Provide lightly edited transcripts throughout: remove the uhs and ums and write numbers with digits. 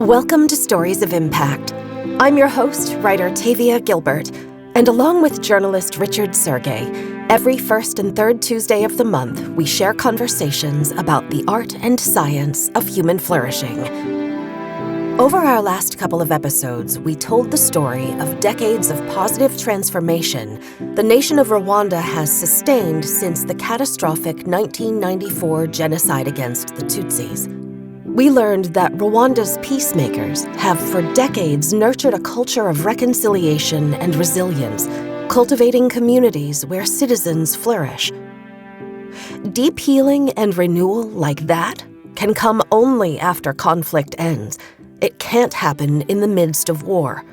Welcome to Stories of Impact. I'm your host, writer Tavia Gilbert, and along with journalist Richard Sergey, every first and third Tuesday of the month, we share conversations about the art and science of human flourishing. Over our last couple of episodes, we told the story of decades of positive transformation the nation of Rwanda has sustained since the catastrophic 1994 genocide against the Tutsis. We learned that Rwanda's peacemakers have for decades nurtured a culture of reconciliation and resilience, cultivating communities where citizens flourish. Deep healing and renewal like that can come only after conflict ends. It can't happen in the midst of war.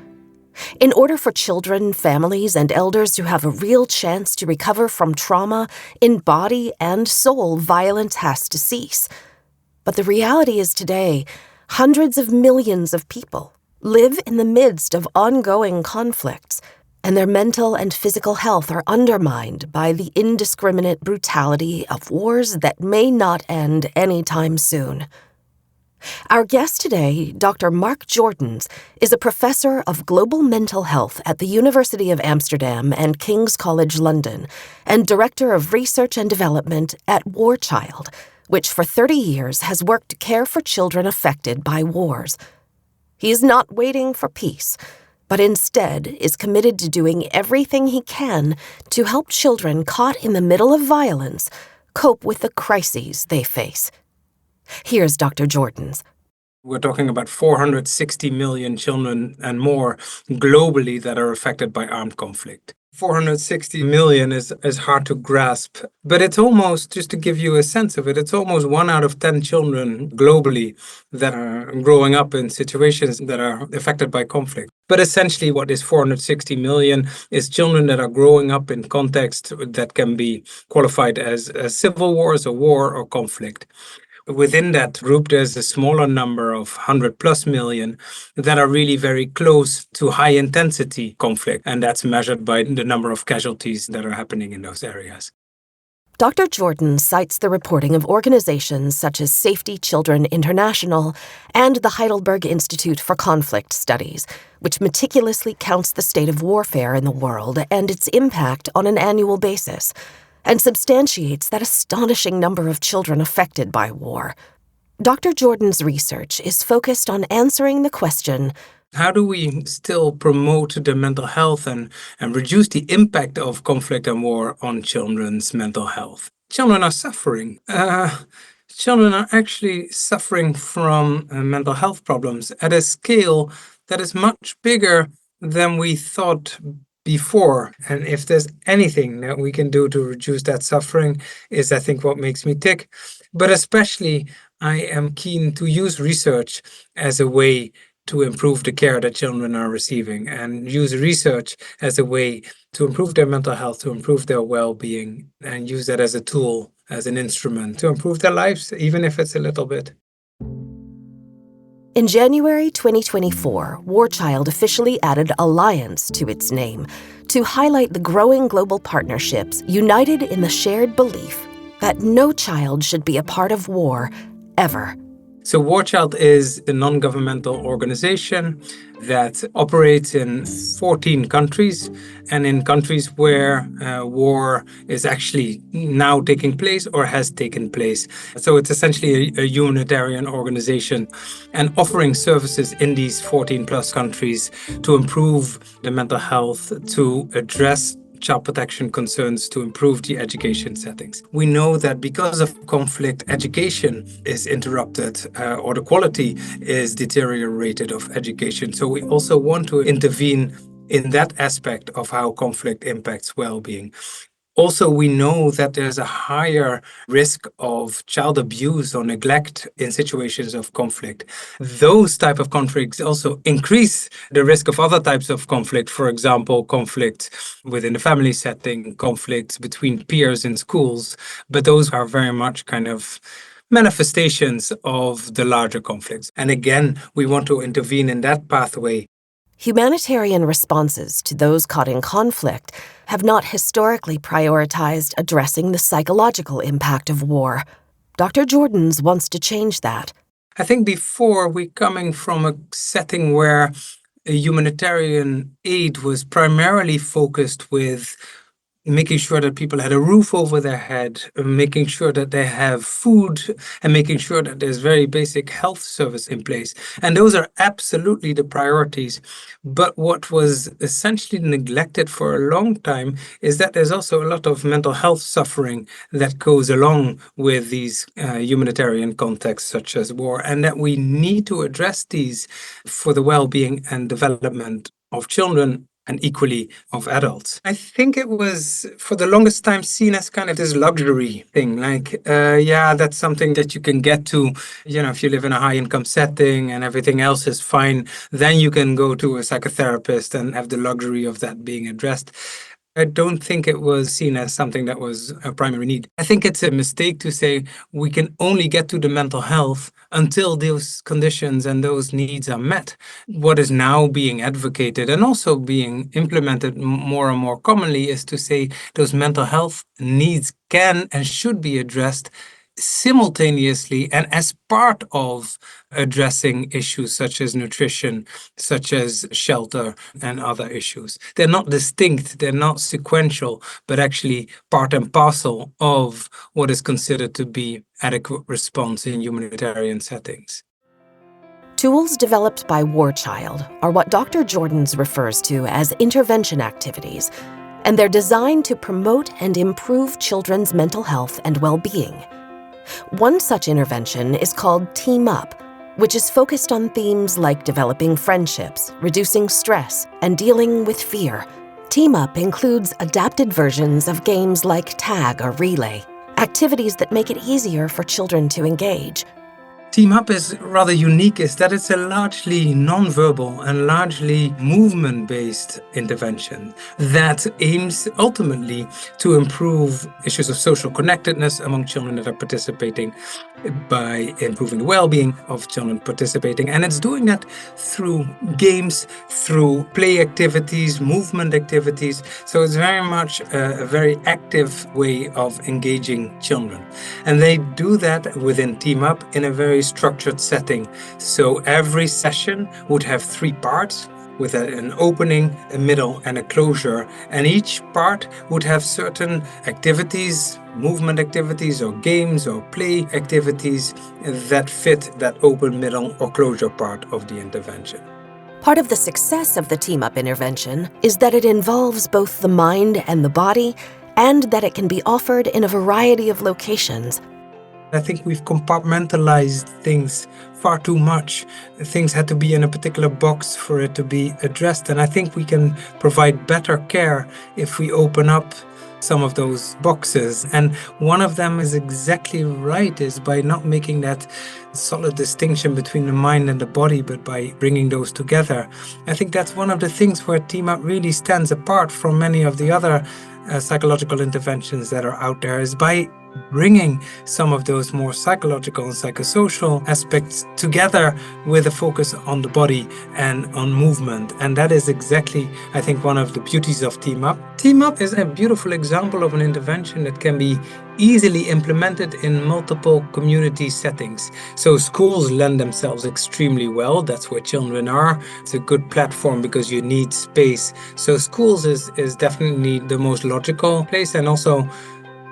In order for children, families, and elders to have a real chance to recover from trauma, in body and soul, violence has to cease. But the reality is today, hundreds of millions of people live in the midst of ongoing conflicts, and their mental and physical health are undermined by the indiscriminate brutality of wars that may not end anytime soon. Our guest today, Dr. Mark Jordans, is a professor of global mental health at the University of Amsterdam and King's College London, and director of research and development at War Child, which for 30 years has worked to care for children affected by wars. He is not waiting for peace, but instead is committed to doing everything he can to help children caught in the middle of violence cope with the crises they face. Here's Dr. Jordans. We're talking about 460 million children and more globally that are affected by armed conflict. 460 million is hard to grasp, but it's almost, just to give you a sense of it, it's almost 1 out of 10 children globally that are growing up in situations that are affected by conflict. But essentially what is 460 million is children that are growing up in context that can be qualified as civil wars, a war, or conflict. Within that group, there's a smaller number of 100 plus million that are really very close to high intensity conflict, and that's measured by the number of casualties that are happening in those areas. Dr. Jordans cites the reporting of organizations such as Safety Children International and the Heidelberg Institute for Conflict Studies, which meticulously counts the state of warfare in the world and its impact on an annual basis, and substantiates that astonishing number of children affected by war. Dr. Jordans' research is focused on answering the question, how do we still promote the mental health and reduce the impact of conflict and war on children's mental health? Children are suffering. Children are actually suffering from mental health problems at a scale that is much bigger than we thought before. And if there's anything that we can do to reduce that suffering is, I think, what makes me tick. But especially, I am keen to use research as a way to improve the care that children are receiving, and use research as a way to improve their mental health, to improve their well-being, and use that as a tool, as an instrument to improve their lives, even if it's a little bit. In January 2024, War Child officially added Alliance to its name to highlight the growing global partnerships united in the shared belief that no child should be a part of war, ever. So War Child is a non-governmental organization that operates in 14 countries, and in countries where war is actually now taking place or has taken place. So it's essentially a humanitarian organization and offering services in these 14 plus countries to improve the mental health, to address child protection concerns, to improve the education settings. We know that because of conflict, education is interrupted or the quality is deteriorated of education. So we also want to intervene in that aspect of how conflict impacts well-being. Also, we know that there's a higher risk of child abuse or neglect in situations of conflict. Those type of conflicts also increase the risk of other types of conflict. For example, conflict within the family setting, conflicts between peers in schools. But those are very much kind of manifestations of the larger conflicts. And again, we want to intervene in that pathway. Humanitarian responses to those caught in conflict have not historically prioritized addressing the psychological impact of war. Dr. Jordans wants to change that. I think before we're coming from a setting where humanitarian aid was primarily focused with making sure that people had a roof over their head, making sure that they have food, and making sure that there's very basic health service in place. And those are absolutely the priorities. But what was essentially neglected for a long time is that there's also a lot of mental health suffering that goes along with these humanitarian contexts such as war, and that we need to address these for the well-being and development of children and equally of adults. I think it was for the longest time seen as kind of this luxury thing, like, that's something that you can get to, if you live in a high income setting and everything else is fine, then you can go to a psychotherapist and have the luxury of that being addressed. I don't think it was seen as something that was a primary need. I think it's a mistake to say we can only get to the mental health until those conditions and those needs are met. What is now being advocated and also being implemented more and more commonly is to say those mental health needs can and should be addressed simultaneously and as part of addressing issues such as nutrition, such as shelter and other issues. They're not distinct, they're not sequential, but actually part and parcel of what is considered to be adequate response in humanitarian settings. Tools developed by War Child are what Dr. Jordans refers to as intervention activities, and they're designed to promote and improve children's mental health and well-being. One such intervention is called Team Up, which is focused on themes like developing friendships, reducing stress, and dealing with fear. Team Up includes adapted versions of games like tag or relay, activities that make it easier for children to engage. Team Up is rather unique is that it's a largely non-verbal and largely movement-based intervention that aims ultimately to improve issues of social connectedness among children that are participating by improving the well-being of children participating. And it's doing that through games, through play activities, movement activities. So it's very much a very active way of engaging children. And they do that within Team Up in a very structured setting. So every session would have 3 parts with an opening, a middle, and a closure. And each part would have certain activities, movement activities or games or play activities that fit that open, middle, or closure part of the intervention. Part of the success of the Team Up intervention is that it involves both the mind and the body, and that it can be offered in a variety of locations. I think we've compartmentalized things far too much. Things had to be in a particular box for it to be addressed. And I think we can provide better care if we open up some of those boxes. And one of them is exactly right, is by not making that solid distinction between the mind and the body, but by bringing those together. I think that's one of the things where Team Up really stands apart from many of the other psychological interventions that are out there, is by bringing some of those more psychological and psychosocial aspects together with a focus on the body and on movement. And that is exactly, I think, one of the beauties of Team Up. Team Up is a beautiful example of an intervention that can be easily implemented in multiple community settings. So schools lend themselves extremely well. That's where children are. It's a good platform because you need space. So schools is definitely the most logical place. And also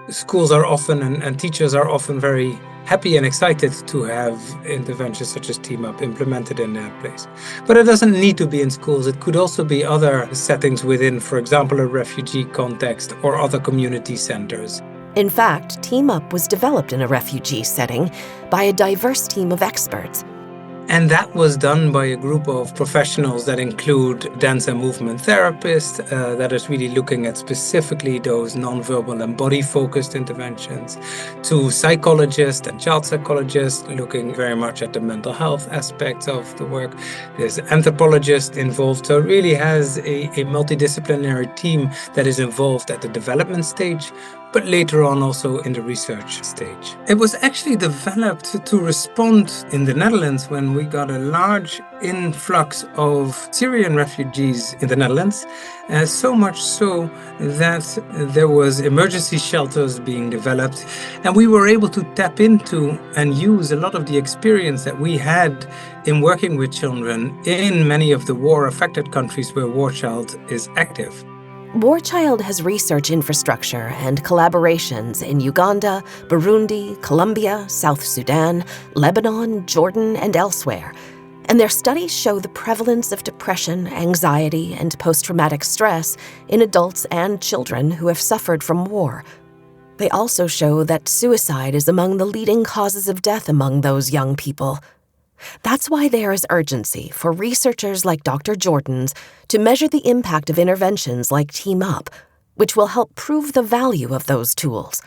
schools are often and teachers are often very happy and excited to have interventions such as Team Up implemented in their place. But it doesn't need to be in schools. It could also be other settings within, for example, a refugee context or other community centers. In fact, Team Up was developed in a refugee setting by a diverse team of experts. And that was done by a group of professionals that include dance and movement therapists, that is really looking at specifically those nonverbal and body-focused interventions, to psychologists and child psychologists looking very much at the mental health aspects of the work. There's anthropologists involved, so it really has a multidisciplinary team that is involved at the development stage but later on also in the research stage. It was actually developed to respond in the Netherlands when we got a large influx of Syrian refugees in the Netherlands, so much so that there was emergency shelters being developed, and we were able to tap into and use a lot of the experience that we had in working with children in many of the war-affected countries where War Child is active. War Child has research infrastructure and collaborations in Uganda, Burundi, Colombia, South Sudan, Lebanon, Jordan, and elsewhere. And their studies show the prevalence of depression, anxiety, and post-traumatic stress in adults and children who have suffered from war. They also show that suicide is among the leading causes of death among those young people. That's why there is urgency for researchers like Dr. Jordan's to measure the impact of interventions like Team Up, which will help prove the value of those tools.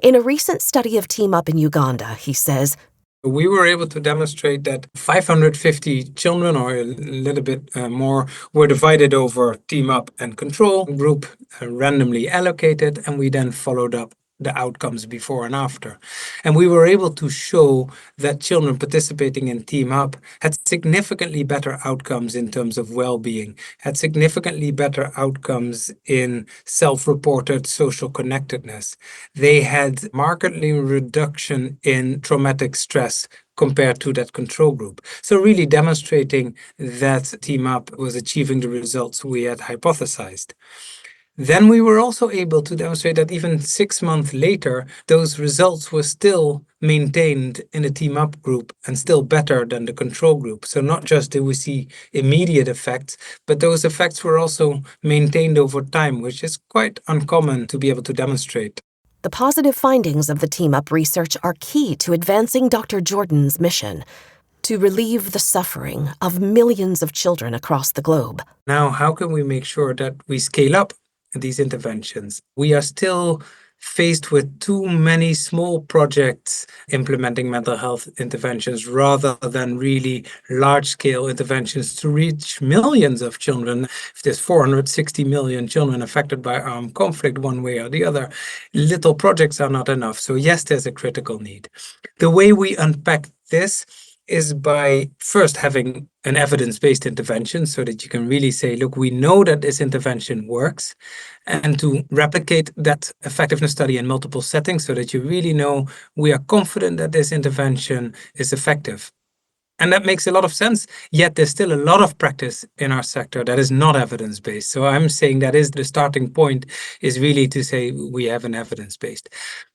In a recent study of Team Up in Uganda, he says, we were able to demonstrate that 550 children, or a little bit more, were divided over Team Up and control group, randomly allocated, and we then followed up the outcomes before and after. And we were able to show that children participating in Team Up had significantly better outcomes in terms of well-being, had significantly better outcomes in self-reported social connectedness. They had markedly reduction in traumatic stress compared to that control group. So really demonstrating that Team Up was achieving the results we had hypothesized. Then we were also able to demonstrate that even 6 months later, those results were still maintained in the Team Up group and still better than the control group. So not just did we see immediate effects, but those effects were also maintained over time, which is quite uncommon to be able to demonstrate. The positive findings of the Team Up research are key to advancing Dr. Jordan's mission to relieve the suffering of millions of children across the globe. Now, how can we make sure that we scale up these interventions? We are still faced with too many small projects implementing mental health interventions rather than really large-scale interventions to reach millions of children. If there's 460 million children affected by armed conflict one way or the other, little projects are not enough. So yes, there's a critical need. The way we unpack this is by first having an evidence-based intervention so that you can really say, look, we know that this intervention works, and to replicate that effectiveness study in multiple settings so that you really know we are confident that this intervention is effective. And that makes a lot of sense, yet there's still a lot of practice in our sector that is not evidence-based. So I'm saying that is the starting point, is really to say we have an evidence-based.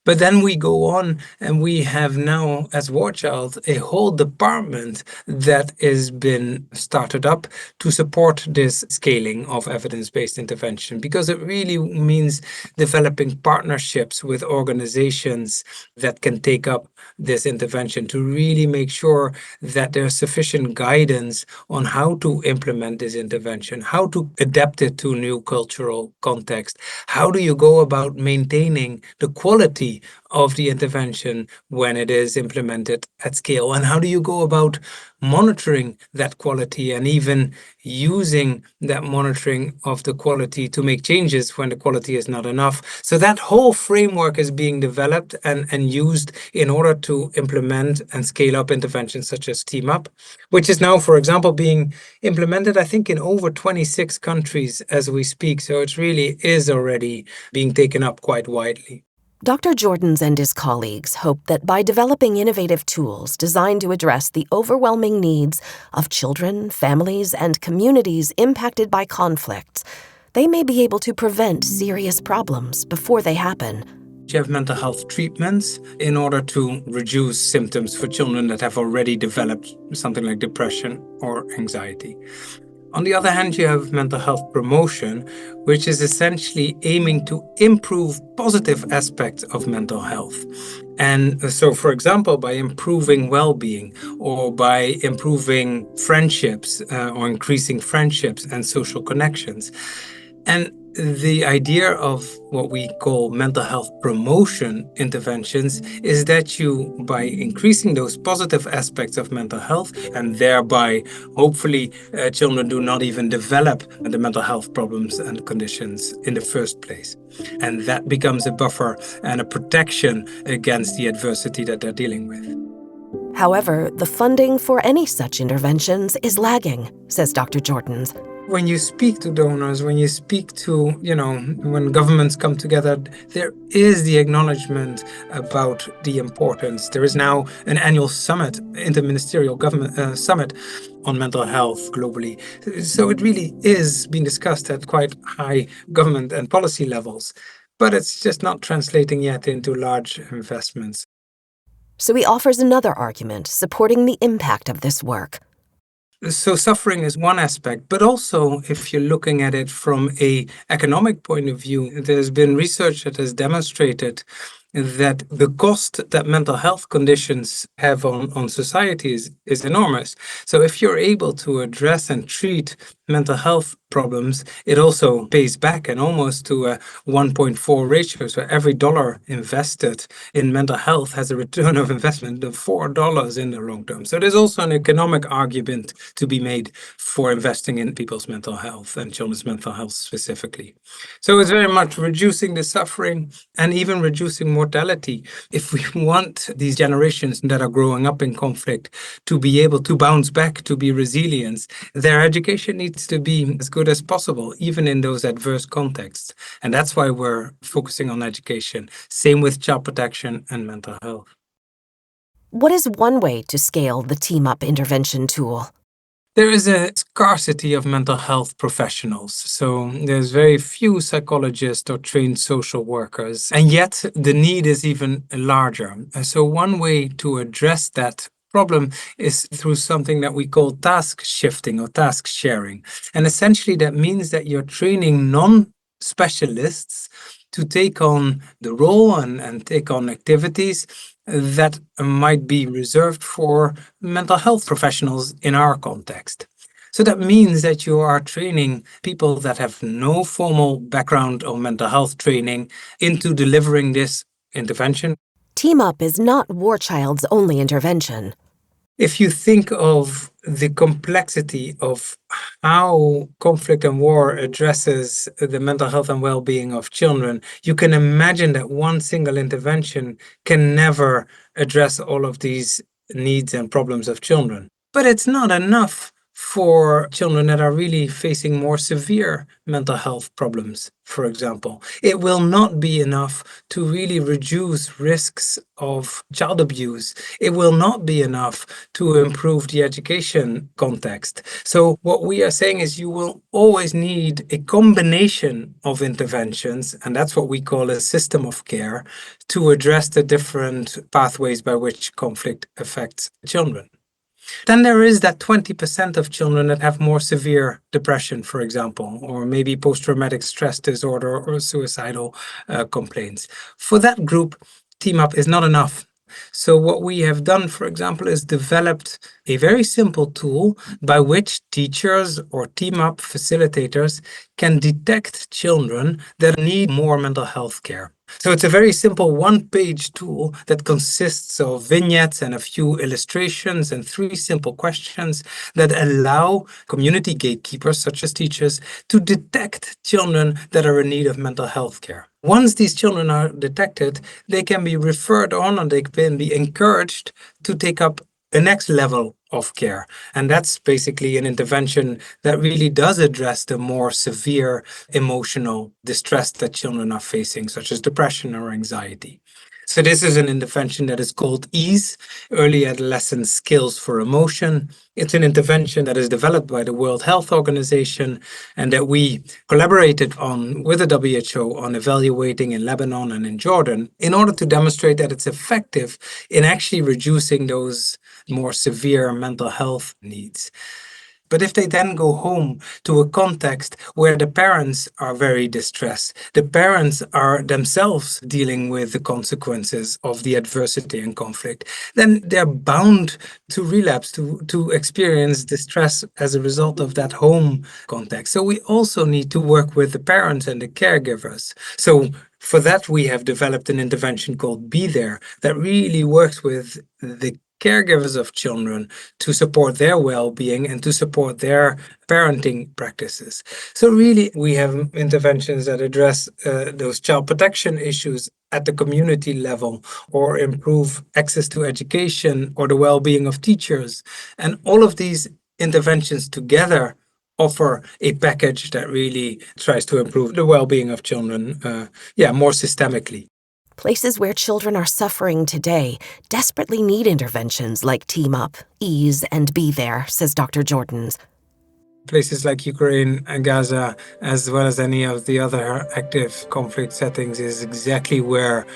But then we go on and we have now, as War Child, a whole department that has been started up to support this scaling of evidence-based intervention, because it really means developing partnerships with organizations that can take up this intervention to really make sure that there's sufficient guidance on how to implement this intervention, how to adapt it to new cultural context. How do you go about maintaining the quality of the intervention when it is implemented at scale? And how do you go about monitoring that quality and even using that monitoring of the quality to make changes when the quality is not enough? So that whole framework is being developed and used in order to implement and scale up interventions such as Team Up, which is now, for example, being implemented, I think, in over 26 countries as we speak. So it really is already being taken up quite widely. Dr. Jordan's and his colleagues hope that by developing innovative tools designed to address the overwhelming needs of children, families, and communities impacted by conflicts, they may be able to prevent serious problems before they happen. You have mental health treatments in order to reduce symptoms for children that have already developed something like depression or anxiety. On the other hand, you have mental health promotion, which is essentially aiming to improve positive aspects of mental health. And so, for example, by improving well-being or by improving friendships or increasing friendships and social connections. And The idea of what we call mental health promotion interventions is that you, by increasing those positive aspects of mental health, and thereby hopefully children do not even develop the mental health problems and conditions in the first place. And that becomes a buffer and a protection against the adversity that they're dealing with. However, the funding for any such interventions is lagging, says Dr. Jordans. When you speak to donors, when you speak to, when governments come together, there is the acknowledgement about the importance. There is now an annual summit, interministerial government summit on mental health globally. So it really is being discussed at quite high government and policy levels, but it's just not translating yet into large investments. So he offers another argument supporting the impact of this work. So suffering is one aspect, but also if you're looking at it from an economic point of view, there's been research that has demonstrated that the cost that mental health conditions have on society is enormous. So if you're able to address and treat mental health problems, it also pays back, and almost to a 1.4 ratio. So every dollar invested in mental health has a return of investment of $4 in the long term. So there's also an economic argument to be made for investing in people's mental health and children's mental health specifically. So it's very much reducing the suffering and even reducing mortality. If we want these generations that are growing up in conflict to be able to bounce back, to be resilient, their education needs to be as good as possible, even in those adverse contexts. And that's why we're focusing on education. Same with child protection and mental health. What is one way to scale the Team Up intervention tool? There is a scarcity of mental health professionals. So there's very few psychologists or trained social workers, and yet the need is even larger. So one way to address that problem is through something that we call task shifting or task sharing. And essentially that means that you're training non-specialists to take on the role and take on activities that might be reserved for mental health professionals in our context. So that means that you are training people that have no formal background or mental health training into delivering this intervention. Team Up is not War Child's only intervention. If you think of the complexity of how conflict and war addresses the mental health and well-being of children, you can imagine that one single intervention can never address all of these needs and problems of children. But it's not enough for children that are really facing more severe mental health problems, for example. It will not be enough to really reduce risks of child abuse. It will not be enough to improve the education context. So what we are saying is you will always need a combination of interventions, and that's what we call a system of care, to address the different pathways by which conflict affects children. Then there is that 20% of children that have more severe depression, for example, or maybe post-traumatic stress disorder or suicidal complaints. For that group, Team Up is not enough. So what we have done, for example, is developed a very simple tool by which teachers or Team Up facilitators can detect children that need more mental health care. So it's a very simple one-page tool that consists of vignettes and a few illustrations and 3 simple questions that allow community gatekeepers, such as teachers, to detect children that are in need of mental health care. Once these children are detected, they can be referred on and they can be encouraged to take up a next level of care. And that's basically an intervention that really does address the more severe emotional distress that children are facing, such as depression or anxiety. So this is an intervention that is called EASE, Early Adolescent Skills for Emotion. It's an intervention that is developed by the World Health Organization and that we collaborated on with the WHO on evaluating in Lebanon and in Jordan in order to demonstrate that it's effective in actually reducing those more severe mental health needs. But if they then go home to a context where the parents are very distressed, the parents are themselves dealing with the consequences of the adversity and conflict, then they're bound to relapse, to experience distress as a result of that home context. So we also need to work with the parents and the caregivers. So for that, we have developed an intervention called Be There that really works with the caregivers of children to support their well-being and to support their parenting practices. So really, we have interventions that address those child protection issues at the community level, or improve access to education or the well-being of teachers. And all of these interventions together offer a package that really tries to improve the well-being of children, more systemically. Places where children are suffering today desperately need interventions like Team Up, Ease, and Be There, says Dr. Jordans. Places like Ukraine and Gaza, as well as any of the other active conflict settings, is exactly where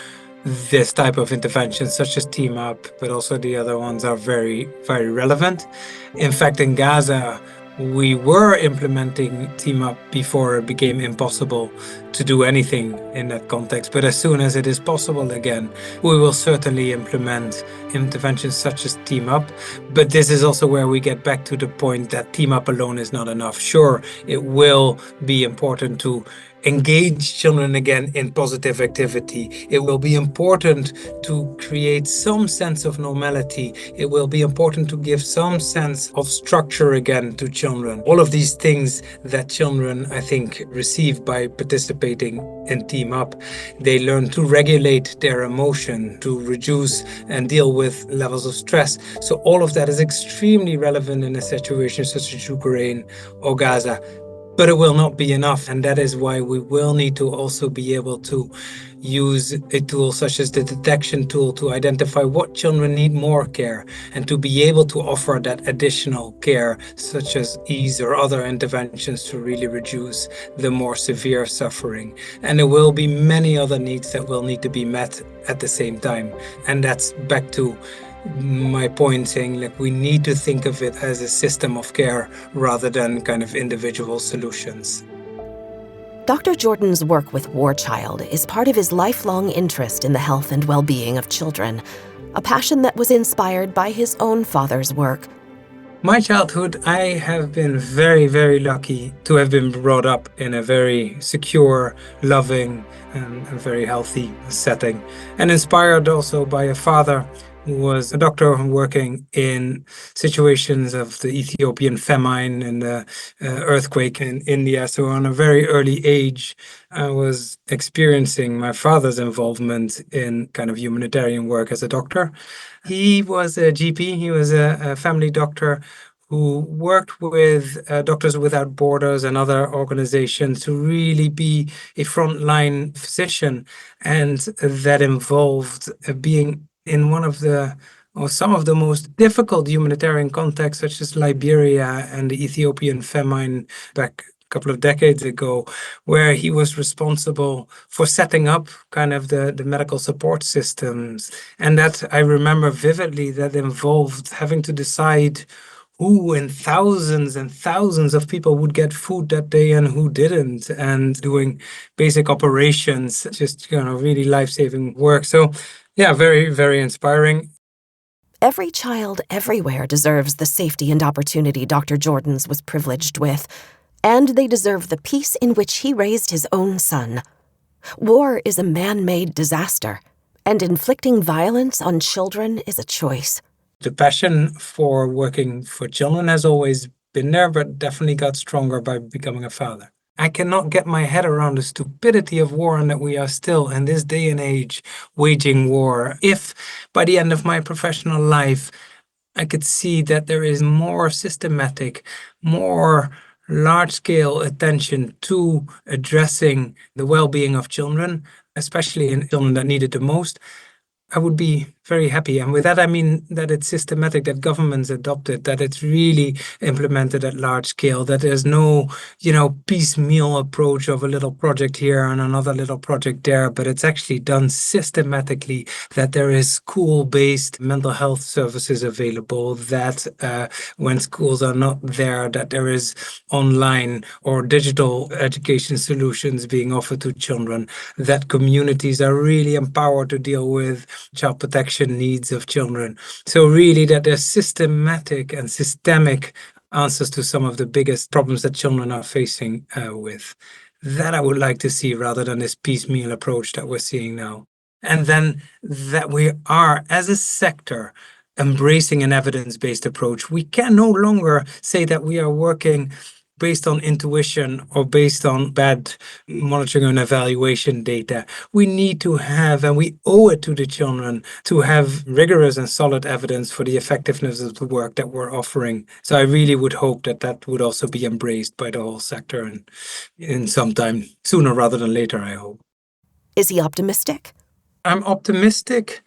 this type of intervention, such as Team Up, but also the other ones, are very, very relevant. In fact, in Gaza, we were implementing Team Up before it became impossible to do anything in that context. But as soon as it is possible again, we will certainly implement interventions such as Team Up. But this is also where we get back to the point that Team Up alone is not enough. Sure, it will be important to engage children again in positive activity. It will be important to create some sense of normality. It will be important to give some sense of structure again to children. All of these things that children, I think, receive by participating in Team Up. They learn to regulate their emotion, to reduce and deal with levels of stress. So all of that is extremely relevant in a situation such as Ukraine or Gaza. But it will not be enough, and that is why we will need to also be able to use a tool such as the detection tool to identify what children need more care, and to be able to offer that additional care, such as Ease or other interventions, to really reduce the more severe suffering. And there will be many other needs that will need to be met at the same time. And that's back to my point, saying like we need to think of it as a system of care rather than kind of individual solutions. Dr. Jordan's work with War Child is part of his lifelong interest in the health and well-being of children, a passion that was inspired by his own father's work. My childhood, I have been very, very lucky to have been brought up in a very secure, loving, and very healthy setting, and inspired also by a father who was a doctor working in situations of the Ethiopian famine and the earthquake in India. So on a very early age, I was experiencing my father's involvement in kind of humanitarian work as a doctor. He was a GP, he was a family doctor who worked with Doctors Without Borders and other organizations to really be a frontline physician. And that involved being in one of the, or some of the most difficult humanitarian contexts, such as Liberia and the Ethiopian famine back a couple of decades ago, where he was responsible for setting up kind of the medical support systems. And that I remember vividly, that involved having to decide who and thousands of people would get food that day and who didn't, and doing basic operations, just, really life-saving work. So yeah, very, very inspiring. Every child everywhere deserves the safety and opportunity Dr. Jordans was privileged with, and they deserve the peace in which he raised his own son. War is a man-made disaster, and inflicting violence on children is a choice. The passion for working for children has always been there, but definitely got stronger by becoming a father. I cannot get my head around the stupidity of war, and that we are still, in this day and age, waging war. If by the end of my professional life, I could see that there is more systematic, more large-scale attention to addressing the well-being of children, especially in children that need it the most, I would be very happy. And with that, I mean that it's systematic, that governments adopt it, that it's really implemented at large scale, that there's no, piecemeal approach of a little project here and another little project there, but it's actually done systematically, that there is school-based mental health services available, that when schools are not there, that there is online or digital education solutions being offered to children, that communities are really empowered to deal with child protection needs of children. So really that there's systematic and systemic answers to some of the biggest problems that children are facing with. That I would like to see rather than this piecemeal approach that we're seeing now. And then that we are, as a sector, embracing an evidence-based approach. We can no longer say that we are working based on intuition or based on bad monitoring and evaluation data. We need to have, and we owe it to the children, to have rigorous and solid evidence for the effectiveness of the work that we're offering. So I really would hope that that would also be embraced by the whole sector and in some time, sooner rather than later, I hope. Is he optimistic? I'm optimistic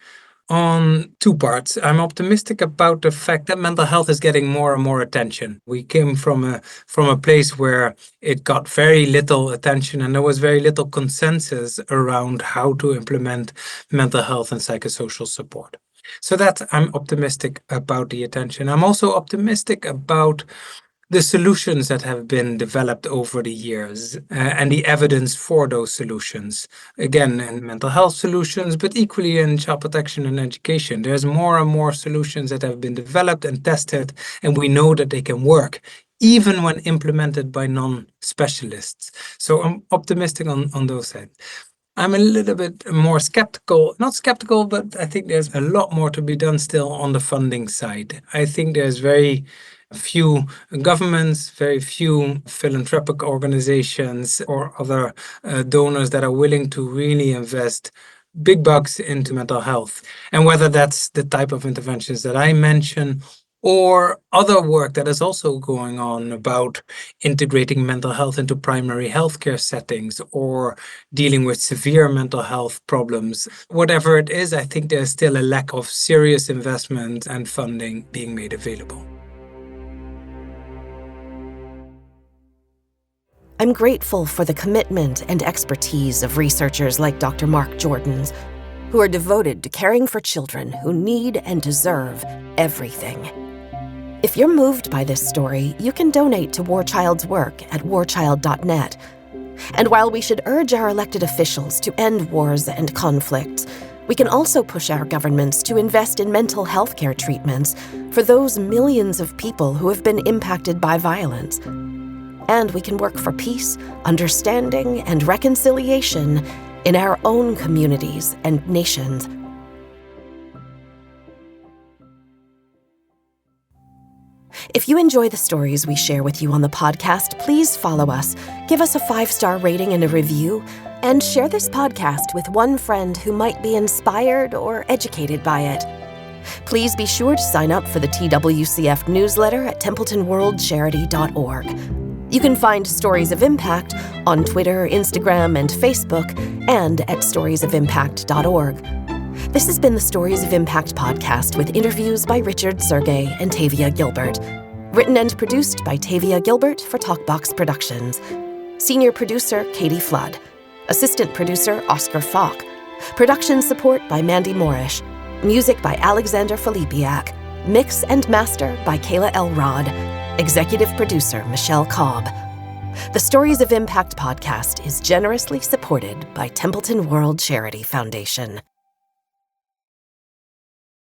on two parts. I'm optimistic about the fact that mental health is getting more and more attention. We came from a place where it got very little attention and there was very little consensus around how to implement mental health and psychosocial support. So that I'm optimistic about the attention. I'm also optimistic about the solutions that have been developed over the years and the evidence for those solutions. Again, in mental health solutions, but equally in child protection and education. There's more and more solutions that have been developed and tested, and we know that they can work, even when implemented by non-specialists. So I'm optimistic on those sides. I'm a little bit more skeptical, not skeptical, but I think there's a lot more to be done still on the funding side. I think there's very few governments, very few philanthropic organizations or other donors that are willing to really invest big bucks into mental health. And whether that's the type of interventions that I mentioned or other work that is also going on about integrating mental health into primary healthcare settings or dealing with severe mental health problems. Whatever it is, I think there's still a lack of serious investment and funding being made available. I'm grateful for the commitment and expertise of researchers like Dr. Mark Jordan's, who are devoted to caring for children who need and deserve everything. If you're moved by this story, you can donate to War Child's work at warchild.net. And while we should urge our elected officials to end wars and conflicts, we can also push our governments to invest in mental health care treatments for those millions of people who have been impacted by violence. And we can work for peace, understanding, and reconciliation in our own communities and nations. If you enjoy the stories we share with you on the podcast, please follow us, give us a 5-star rating and a review, and share this podcast with one friend who might be inspired or educated by it. Please be sure to sign up for the TWCF newsletter at templetonworldcharity.org. You can find Stories of Impact on Twitter, Instagram, and Facebook, and at storiesofimpact.org. This has been the Stories of Impact podcast with interviews by Richard Sergey and Tavia Gilbert. Written and produced by Tavia Gilbert for Talkbox Productions. Senior producer, Katie Flood. Assistant producer, Oscar Falk. Production support by Mandy Moorish. Music by Alexander Filipiak. Mix and master by Kayla Elrod. Executive producer, Michelle Cobb. The Stories of Impact podcast is generously supported by Templeton World Charity Foundation.